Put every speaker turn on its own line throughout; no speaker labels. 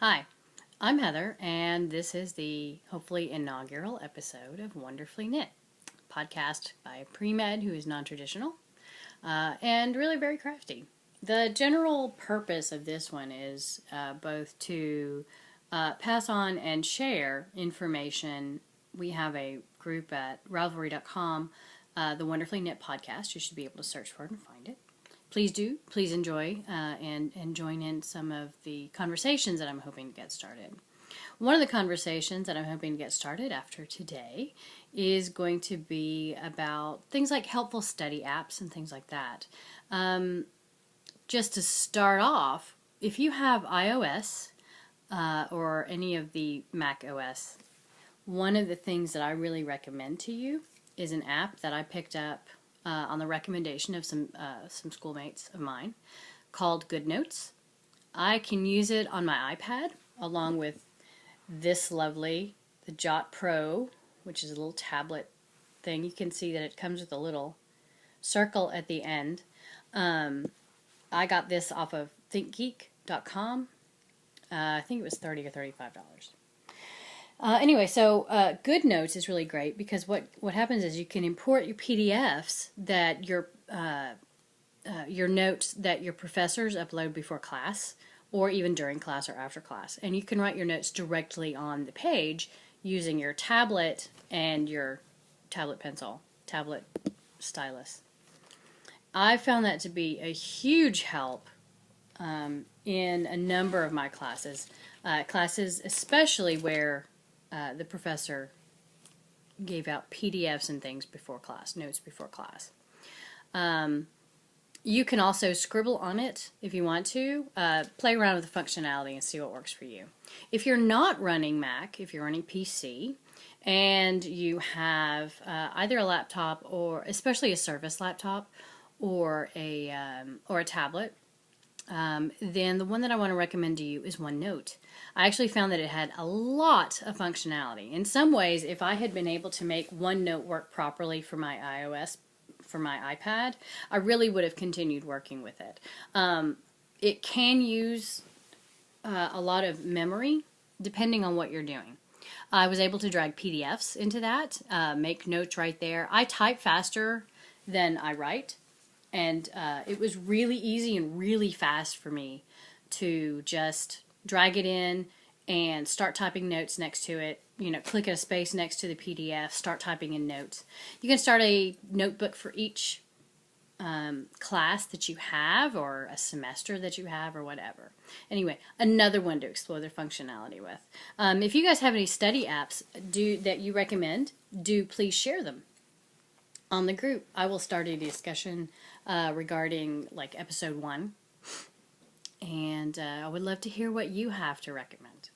Hi, I'm Heather, and this is the hopefully inaugural episode of Wonderfully Knit, podcast by a pre-med who is non-traditional and really very crafty. The general purpose of this one is both to pass on and share information. We have a group at Ravelry.com, the Wonderfully Knit podcast. You should be able to search for it and find it. Please do. Please enjoy and join in some of the conversations that I'm hoping to get started. One of the conversations that I'm hoping to get started after today is going to be about things like helpful study apps and things like that. Just to start off, if you have iOS or any of the Mac OS, one of the things that I really recommend to you is an app that I picked up on the recommendation of some schoolmates of mine called GoodNotes. I can use it on my iPad along with this lovely, the Jot Pro, which is a little tablet thing. You can see that it comes with a little circle at the end. I got this off of thinkgeek.com. I think it was $30 or $35. Anyway, so GoodNotes is really great because what happens is you can import your PDFs that your notes that your professors upload before class, or even during class or after class, and you can write your notes directly on the page using your tablet and your tablet pencil, tablet stylus. I found that to be a huge help in a number of my classes, especially where the professor gave out PDFs and things before class, notes before class. You can also scribble on it if you want to, play around with the functionality and see what works for you. If you're not running Mac, if you're running PC, and you have either a laptop or especially a Surface laptop or a tablet, then the one that I want to recommend to you is OneNote. I actually found that it had a lot of functionality. In some ways, if I had been able to make OneNote work properly for my iOS, for my iPad, I really would have continued working with it. It can use a lot of memory depending on what you're doing. I was able to drag PDFs into that, make notes right there. I type faster than I write. And it was really easy and really fast for me to just drag it in and start typing notes next to it. You know, click a space next to the PDF, start typing in notes. You can start a notebook for each class that you have or a semester that you have or whatever. Anyway, another one to explore their functionality with. If you guys have any study apps that you recommend, do please share them on the group. I will start a discussion regarding like episode 1, and I would love to hear what you have to recommend.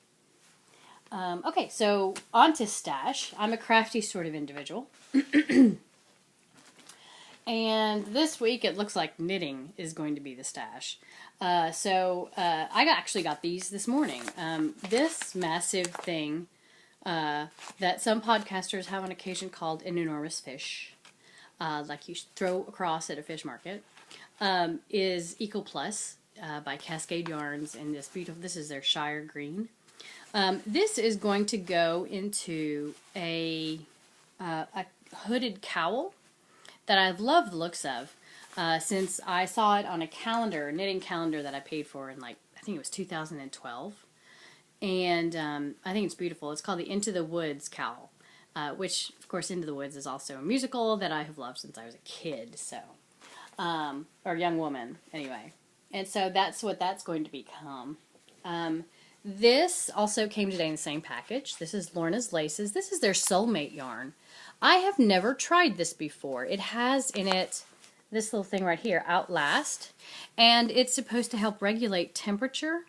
Okay, so on to stash. I'm a crafty sort of individual. And this week it looks like knitting is going to be the stash. I actually got these this morning. This massive thing that some podcasters have on occasion called an enormous fish, like you throw across at a fish market, is Eco Plus by Cascade Yarns, and this is their Shire Green. This is going to go into a hooded cowl that I've loved the looks of since I saw it on a knitting calendar that I paid for in I think it was 2012. And I think it's beautiful. It's called the Into the Woods cowl. Which, of course, Into the Woods is also a musical that I have loved since I was a kid, or young woman, anyway. And so that's what that's going to become. This also came today in the same package. This is Lorna's Laces. This is their Soulmate yarn. I have never tried this before. It has in it this little thing right here, Outlast, and it's supposed to help regulate temperature.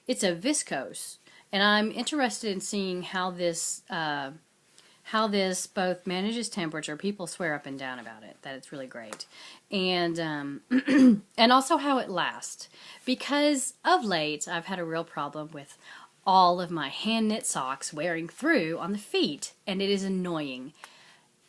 It's a viscose, and I'm interested in seeing how this both manages temperature. People swear up and down about it, that it's really great. And and also how it lasts. Because of late, I've had a real problem with all of my hand knit socks wearing through on the feet, and it is annoying.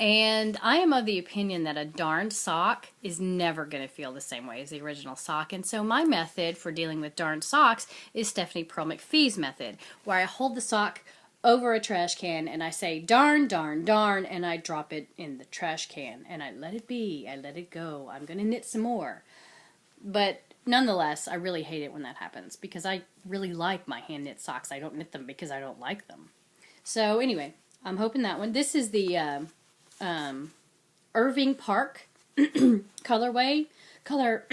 And I am of the opinion that a darned sock is never going to feel the same way as the original sock. And so my method for dealing with darned socks is Stephanie Pearl McPhee's method, where I hold the sock over a trash can and I say darn, darn, darn, and I drop it in the trash can and I let it be. I let it go. I'm going to knit some more. But nonetheless, I really hate it when that happens because I really like my hand knit socks. I don't knit them because I don't like them. So anyway, I'm hoping that one. This is the Irving Park colorway, color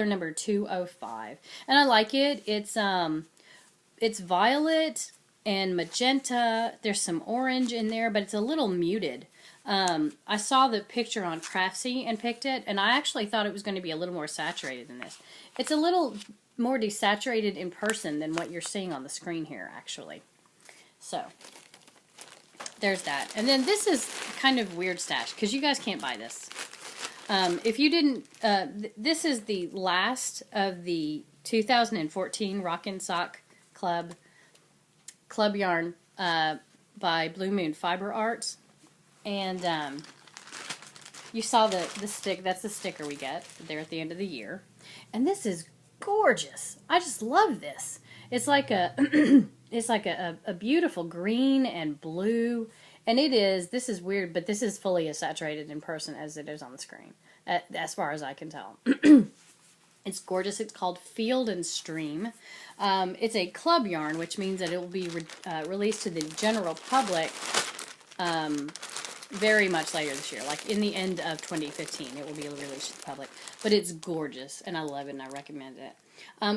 number 205, and I like it. It's violet and magenta. There's some orange in there, but it's a little muted. I saw the picture on Craftsy and picked it, and I actually thought it was going to be a little more saturated than this. It's a little more desaturated in person than what you're seeing on the screen here, actually. So there's that. And then this is kind of weird stash because you guys can't buy this. If you didn't, this is the last of the 2014 Rockin' Sock Club yarn by Blue Moon Fiber Arts. And you saw the stick. That's the sticker we get there at the end of the year. And this is gorgeous. I just love this. It's like a it's like a beautiful green and blue. And this is weird, but this is fully as saturated in person as it is on the screen, as far as I can tell. It's gorgeous. It's called Field and Stream. It's a club yarn, which means that it will be released to the general public very much later this year. Like in the end of 2015, it will be released to the public. But it's gorgeous, and I love it, and I recommend it.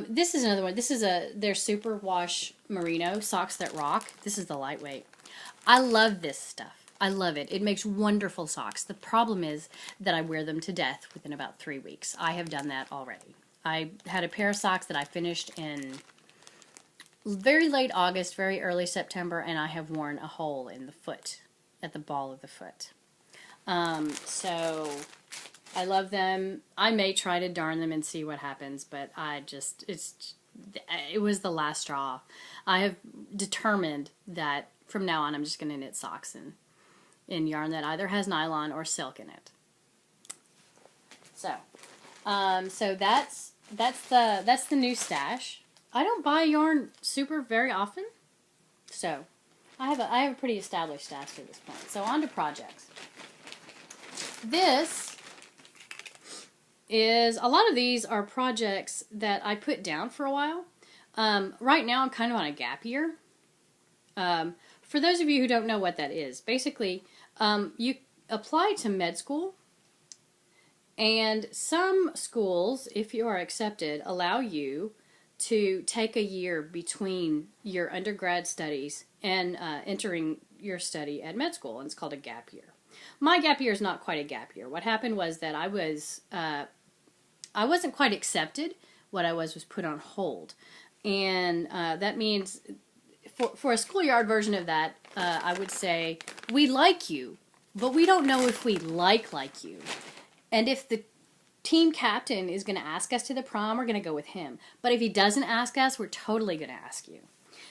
This is another one. This is their Super Wash Merino Socks That Rock. This is the lightweight. I love this stuff. I love it. It makes wonderful socks. The problem is that I wear them to death within about 3 weeks. I have done that already. I had a pair of socks that I finished in very late August, very early September, and I have worn a hole in the foot, at the ball of the foot. So I love them. I may try to darn them and see what happens, but it was the last straw. I have determined that from now on I'm just going to knit socks in yarn that either has nylon or silk in it. So that's the new stash. I don't buy yarn very often, so I have a pretty established stash at this point. So on to projects. This is, a lot of these are projects that I put down for a while. Right now I'm kind of on a gap year. For those of you who don't know what that is, basically you apply to med school, and some schools, if you are accepted, allow you to take a year between your undergrad studies and entering your study at med school, and it's called a gap year. My gap year is not quite a gap year. What happened was that I wasn't quite accepted. What I was put on hold, and that means for a schoolyard version of that, I would say, we like you, but we don't know if we like you. And if the team captain is going to ask us to the prom, we're going to go with him. But if he doesn't ask us, we're totally going to ask you.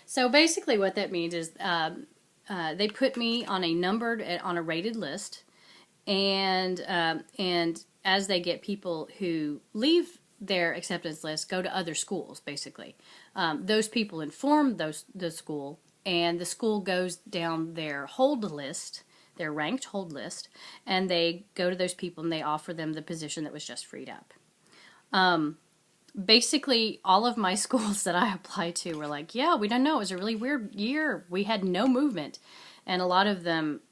So basically what that means is they put me on on a rated list, and as they get people who leave their acceptance list, go to other schools, basically. Those people inform the school, and the school goes down their hold list, their ranked hold list, and they go to those people and they offer them the position that was just freed up. Basically, all of my schools that I applied to were like, yeah, we don't know. It was a really weird year. We had no movement. And a lot of them,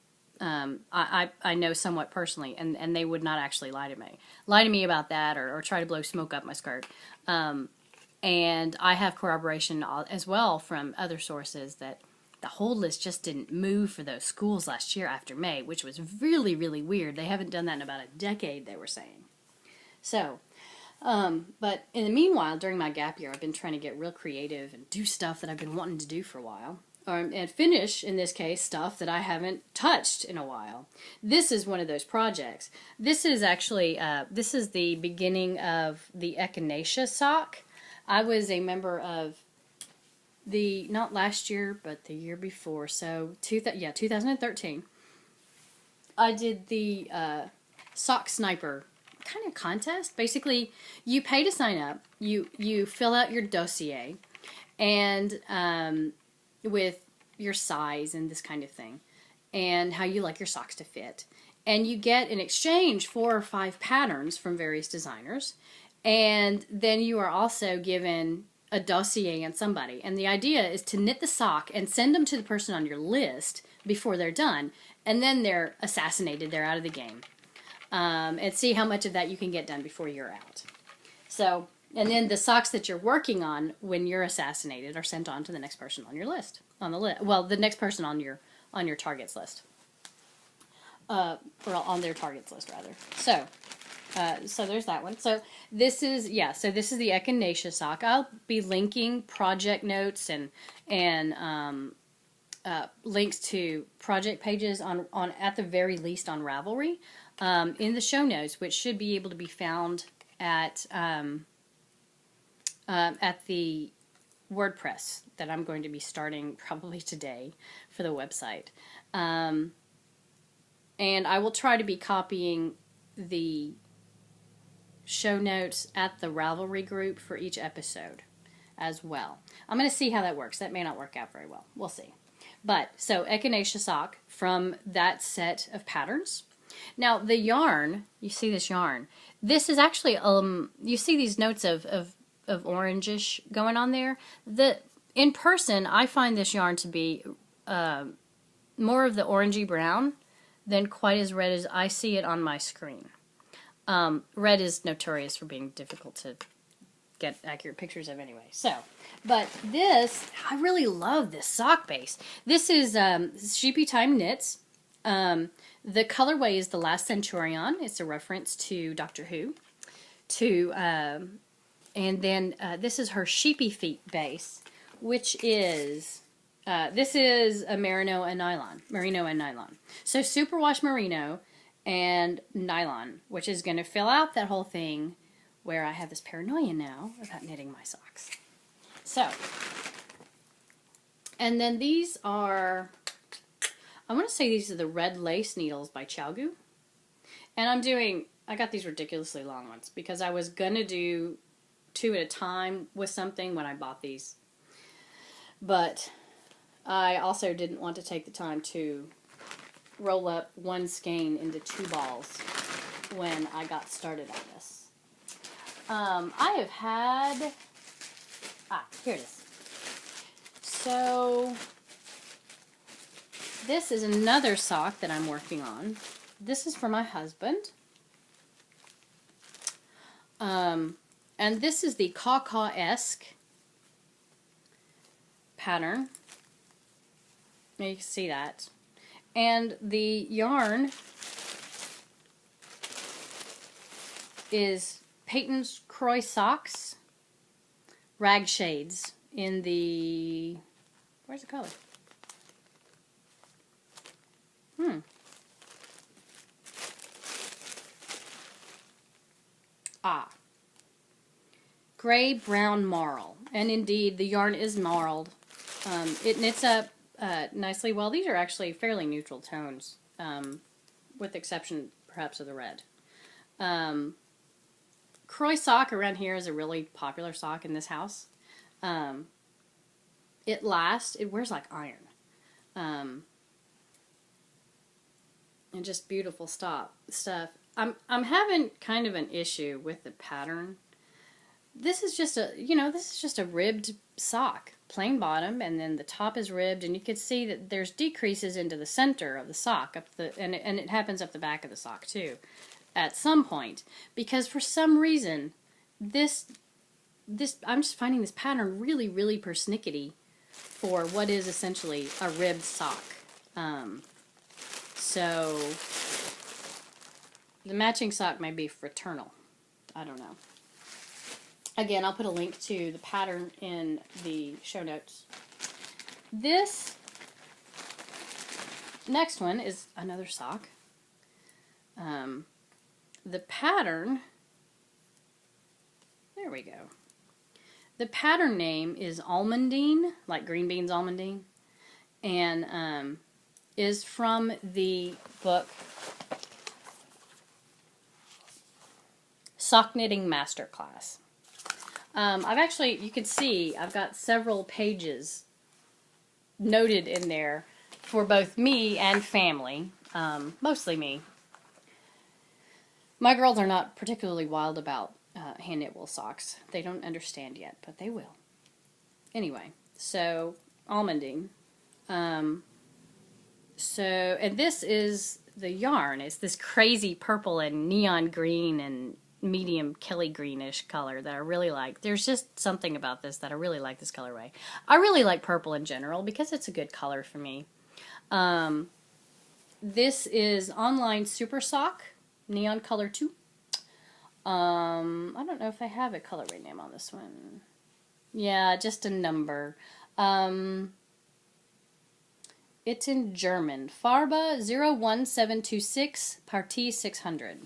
I know somewhat personally, and they would not actually lie to me about that, or try to blow smoke up my skirt. And I have corroboration as well from other sources that the hold list just didn't move for those schools last year after May, which was really, really weird. They haven't done that in about a decade, they were saying. So, but in the meanwhile, during my gap year, I've been trying to get real creative and do stuff that I've been wanting to do for a while. And finish, in this case, stuff that I haven't touched in a while. This is one of those projects. This is actually, this is the beginning of the Echinacea sock. I was a member of not last year, but the year before, so 2013. I did the sock sniper kind of contest. Basically, you pay to sign up. You fill out your dossier, and with your size and this kind of thing, and how you like your socks to fit. And you get in exchange 4 or 5 patterns from various designers, and then you are also given a dossier on somebody. And the idea is to knit the sock and send them to the person on your list before they're done, and then they're assassinated, they're out of the game. And see how much of that you can get done before you're out. So, and then the socks that you're working on when you're assassinated are sent on to the next person on your list. Well, the next person on your targets list. Or on their targets list, rather. So there's that one. So this is the Echinacea sock. I'll be linking project notes and links to project pages on at the very least on Ravelry in the show notes, which should be able to be found at the WordPress that I'm going to be starting probably today for the website. And I will try to be copying the show notes at the Ravelry group for each episode as well. I'm going to see how that works. That may not work out very well. We'll see. But, so Echinacea sock from that set of patterns. Now, the yarn, you see this yarn. This is actually, you see these notes of orangish going on there. In person, I find this yarn to be more of the orangey brown than quite as red as I see it on my screen. Red is notorious for being difficult to get accurate pictures of anyway. So, but this, I really love this sock base. This is Sheepy Time Knits. The colorway is the Last Centurion. It's a reference to Doctor Who. And then this is her Sheepy Feet base, which is, this is a merino and nylon. So superwash merino and nylon, which is going to fill out that whole thing where I have this paranoia now about knitting my socks. So, and then these are, I want to say these are the Red Lace Needles by ChiaoGoo. And I got these ridiculously long ones because I was going to do 2 at a time with something when I bought these. But I also didn't want to take the time to roll up one skein into 2 balls when I got started on this. I have had, here it is. So this is another sock that I'm working on. This is for my husband. And this is the Caw-Caw-esque pattern. You can see that. And the yarn is Peyton's Croy Socks Rag Shades in the, where's the color? Gray Brown Marl. And indeed, the yarn is marled. It knits up nicely well. These are actually fairly neutral tones, with the exception perhaps of the red. Croy sock around here is a really popular sock in this house. It lasts. It wears like iron. And just beautiful stuff. I'm having kind of an issue with the pattern. This is just a ribbed sock, plain bottom, and then the top is ribbed, and you can see that there's decreases into the center of the sock and it happens up the back of the sock too, at some point, because for some reason this I'm just finding this pattern really, really persnickety for what is essentially a ribbed sock. So the matching sock may be fraternal. I don't know. Again, I'll put a link to the pattern in the show notes. This next one is another sock. The pattern, there we go. The pattern name is Almondine, like green beans almondine. And is from the book Sock Knitting Masterclass. I've actually, you can see, I've got several pages noted in there for both me and family, mostly me. My girls are not particularly wild about hand knit wool socks. They don't understand yet, but they will. Anyway, so almondine. And this is the yarn. It's this crazy purple and neon green and medium Kelly greenish color that I really like. There's just something about this that I really like this colorway. I really like purple in general because it's a good color for me. This is Online Super Sock, Neon Color 2. I don't know if I have a colorway name on this one. Yeah, just a number. It's in German. Farbe 01726 Partie 600.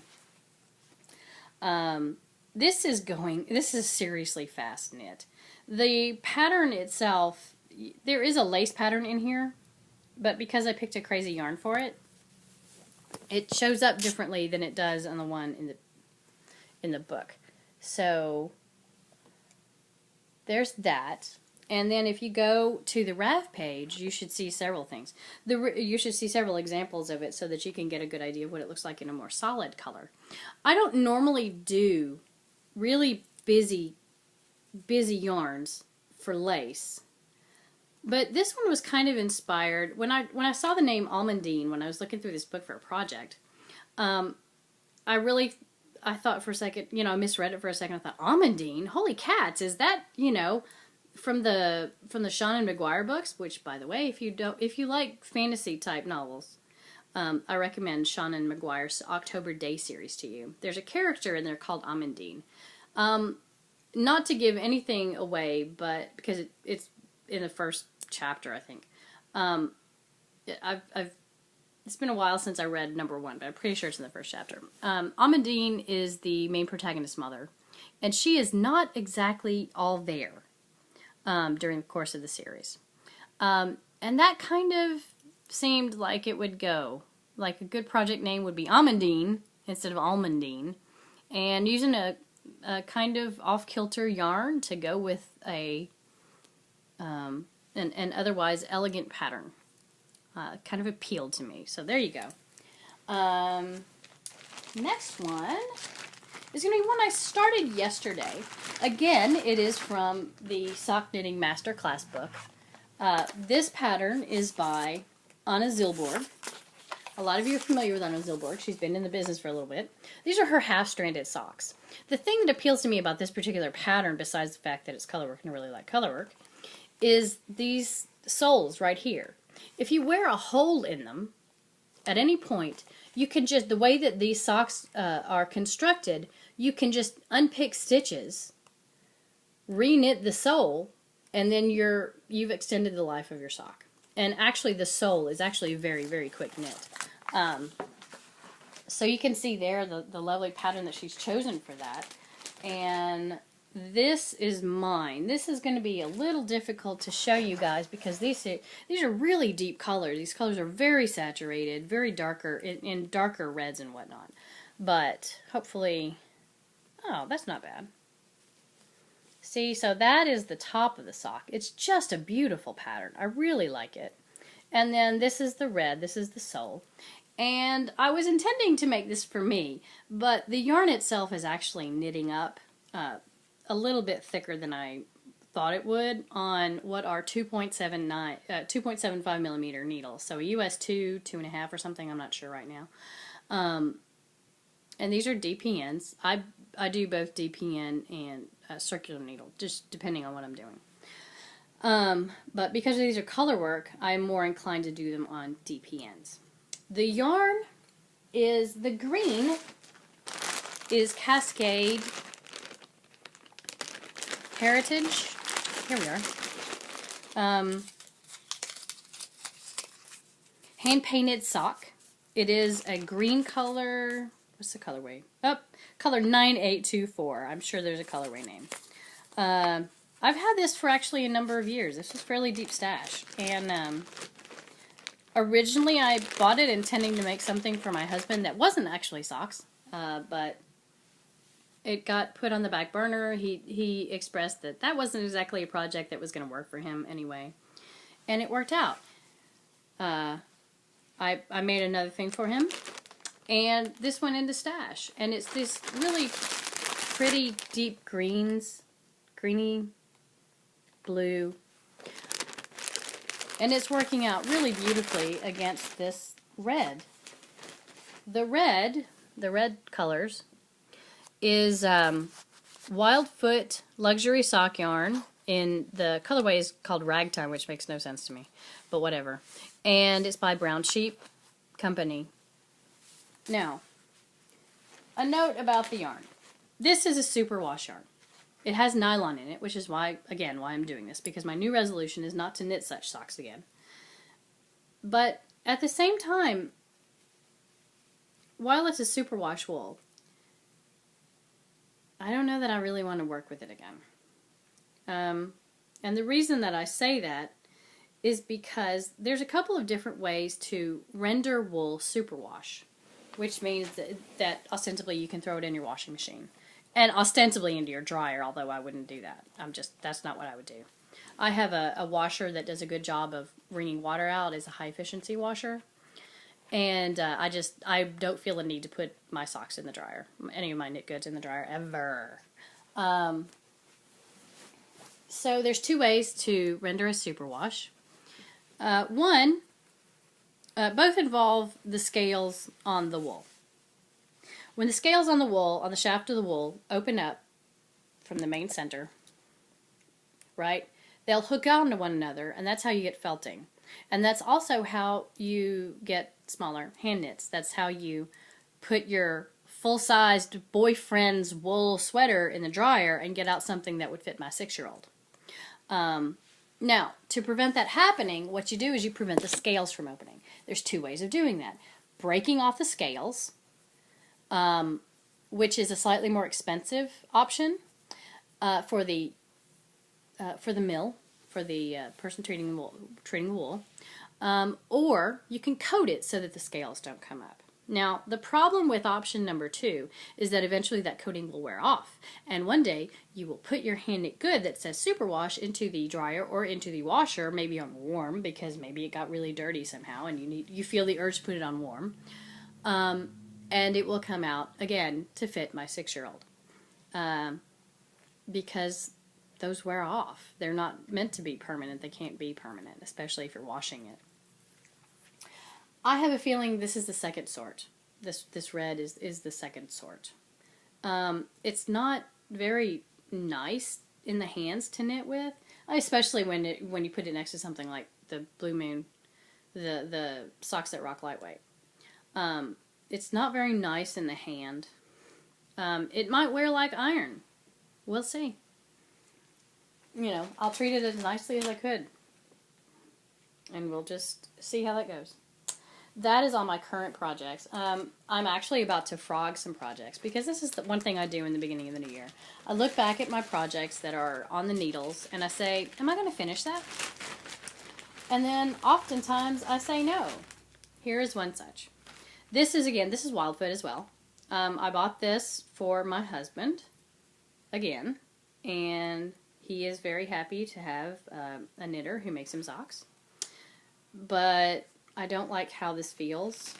This is seriously fast knit. The pattern itself, there is a lace pattern in here, but because I picked a crazy yarn for it, it shows up differently than it does on the one in the book. So there's that. And then if you go to the RAV page, you should see several things. You should see several examples of it so that you can get a good idea of what it looks like in a more solid color. I don't normally do really busy yarns for lace, but this one was kind of inspired. When I saw the name Almondine when I was looking through this book for a project, I thought for a second, I misread it for a second. I thought, Almondine? Holy cats, is that, from the Seanan McGuire books, which, by the way, if you like fantasy type novels, I recommend Seanan McGuire's October Day series to you. There's a character in there called Amandine. Not to give anything away, but because it's in the first chapter, I think. It's been a while since I read number 1, but I'm pretty sure it's in the first chapter. Amandine is the main protagonist's mother, and she is not exactly all there during the course of the series. And that kind of seemed like it would go. Like a good project name would be Amandine instead of Almondine, and using a kind of off-kilter yarn to go with an otherwise elegant pattern. Kind of appealed to me. So there you go. Next one is going to be one I started yesterday. Again, it is from the Sock Knitting Masterclass book. This pattern is by Anna Zilborg. A lot of you are familiar with Anna Zilborg. She's been in the business for a little bit. These are her half-stranded socks. The thing that appeals to me about this particular pattern, besides the fact that it's colorwork and I really like colorwork, is these soles right here. If you wear a hole in them at any point, you can just, the way that these socks are constructed, you can just unpick stitches, re-knit the sole, and then you've extended the life of your sock. And actually the sole is actually very, very quick knit. So you can see there the lovely pattern that she's chosen for that. And this is mine. This is going to be a little difficult to show you guys because these are really deep colors. These colors are very saturated, very darker, in darker reds and whatnot. But hopefully, oh, that's not bad. See, so that is the top of the sock. It's just a beautiful pattern. I really like it. And then this is the red. This is the sole. And I was intending to make this for me, but the yarn itself is actually knitting up a little bit thicker than I thought it would on what are 2.75 millimeter needles. So a US 2.5 or something, I'm not sure right now. And these are DPNs. I do both DPN and circular needle, just depending on what I'm doing. But because these are color work, I'm more inclined to do them on DPNs. The yarn is, the green is Cascade Heritage. Here we are. Hand painted sock. It is a green color. What's the colorway? Oh, color 9824. I'm sure there's a colorway name. I've had this for actually a number of years. This is fairly deep stash. And Originally, I bought it intending to make something for my husband that wasn't actually socks, but it got put on the back burner. He expressed that that wasn't exactly a project that was going to work for him anyway, and it worked out. I made another thing for him, and this went into stash, and it's this really pretty deep greeny blue, and it's working out really beautifully against this red. The red colors is Wildfoot Luxury Sock Yarn in the colorway is called Ragtime, which makes no sense to me, but whatever. And it's by Brown Sheep Company. Now, a note about the yarn. This is a superwash yarn. It has nylon in it, which is why I'm doing this, because my new resolution is not to knit such socks again. But at the same time, while it's a superwash wool, I don't know that I really want to work with it again. And the reason that I say that is because there's a couple of different ways to render wool superwash, which means that ostensibly you can throw it in your washing machine. And ostensibly into your dryer, although I wouldn't do that. That's not what I would do. I have a washer that does a good job of wringing water out. It's a high efficiency washer. And I don't feel a need to put my socks in the dryer. Any of my knit goods in the dryer, ever. So there's two ways to render a superwash. One, both involve the scales on the wool. When the scales on the wool, on the shaft of the wool, open up from the main center, right, they'll hook onto one another, and that's how you get felting. And that's also how you get smaller hand knits. That's how you put your full-sized boyfriend's wool sweater in the dryer and get out something that would fit my 6-year-old. Now, to prevent that happening, what you do is you prevent the scales from opening. There's two ways of doing that. Breaking off the scales, which is a slightly more expensive option for the mill, for the person treating the wool, or you can coat it so that the scales don't come up. Now, the problem with option number 2 is that eventually that coating will wear off, and one day you will put your hand knit good that says superwash into the dryer or into the washer, maybe on warm, because maybe it got really dirty somehow and you feel the urge to put it on warm, and it will come out again to fit my 6-year-old, because those wear off. They're not meant to be permanent. They can't be permanent, especially if you're washing it. I have a feeling this is the second sort. This red is the second sort. It's not very nice in the hands to knit with, especially when you put it next to something like the Blue Moon, the Socks That Rock Lightweight. It's not very nice in the hand. It might wear like iron. We'll see. You know, I'll treat it as nicely as I could, and we'll just see how that goes. That is all my current projects. I'm actually about to frog some projects, because this is the one thing I do in the beginning of the new year. I look back at my projects that are on the needles, and I say, am I going to finish that? And then oftentimes I say no. Here is one such. This is Wildfoot as well. I bought this for my husband, again, and he is very happy to have a knitter who makes him socks. But I don't like how this feels,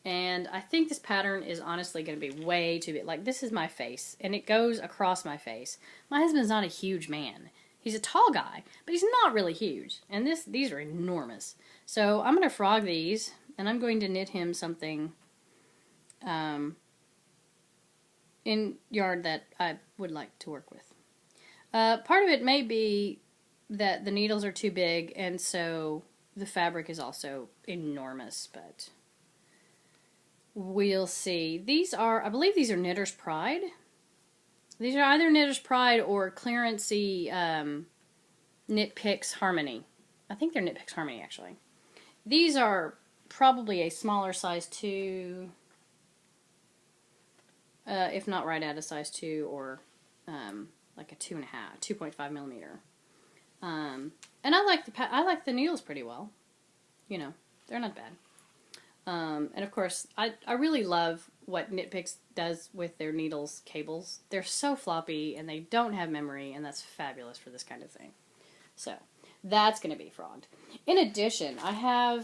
and I think this pattern is honestly going to be way too big. Like, this is my face, and it goes across my face. My husband's not a huge man. He's a tall guy, but he's not really huge, and these are enormous. So I'm going to frog these, and I'm going to knit him something in yarn that I would like to work with. Part of it may be that the needles are too big, and so the fabric is also enormous, but we'll see. I believe these are Knitter's Pride. These are either Knitter's Pride or Clearancey Knit Picks Harmony. I think they're Knit Picks Harmony, actually. These are probably a smaller size 2, if not right at a size 2, or like a 2.5, 2.5 millimeter. And I like the needles pretty well, you know. They're not bad. And of course, I really love what Knitpicks does with their needles cables. They're so floppy and they don't have memory, and that's fabulous for this kind of thing. So that's going to be frogged. In addition, I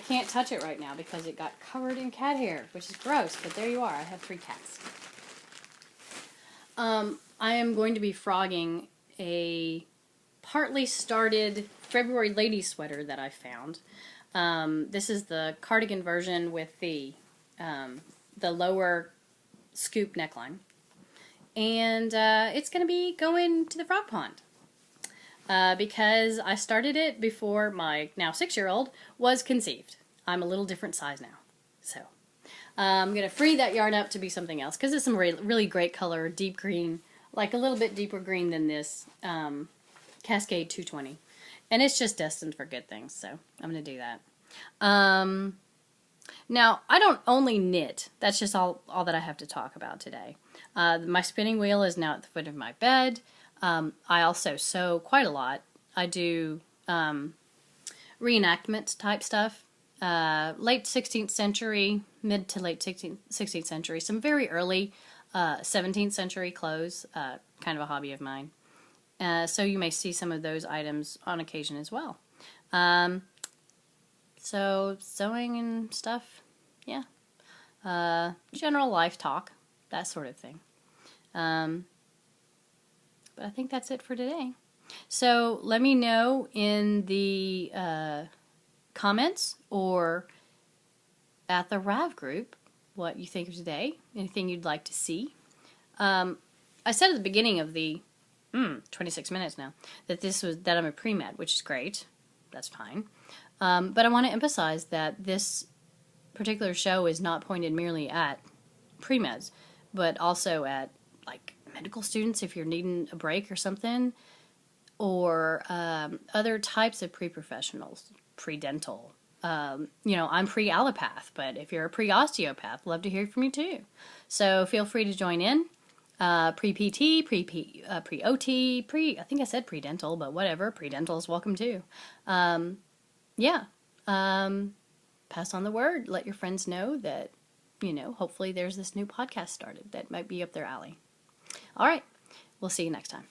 can't touch it right now because it got covered in cat hair, which is gross, but there you are. I have 3 cats. I am going to be frogging a partly started February lady sweater that I found. This is the cardigan version with the lower scoop neckline. And it's going to be going to the frog pond. Because I started it before my now 6-year-old was conceived. I'm a little different size now. So I'm going to free that yarn up to be something else because it's some really great color, deep green, like a little bit deeper green than this Cascade 220. And it's just destined for good things, so I'm going to do that. Now, I don't only knit. That's just all that I have to talk about today. My spinning wheel is now at the foot of my bed. I also sew quite a lot. I do reenactment type stuff. Late 16th century, mid to late 16th century, some very early 17th century clothes, kind of a hobby of mine. So you may see some of those items on occasion as well. So sewing and stuff, yeah. General life talk, that sort of thing. But I think that's it for today. So let me know in the comments or at the RAV group what you think of today, anything you'd like to see. I said at the beginning of the 26 minutes now that I'm a pre-med, which is great. That's fine. But I want to emphasize that this particular show is not pointed merely at pre-meds, but also at like medical students if you're needing a break or something, or other types of pre-professionals, pre-dental. I'm pre-allopath, but if you're a pre-osteopath, love to hear from you too. So feel free to join in. Pre-PT, pre-OT, I think I said pre-dental, but whatever, pre-dental is welcome too. Pass on the word. Let your friends know that, hopefully there's this new podcast started that might be up their alley. All right, we'll see you next time.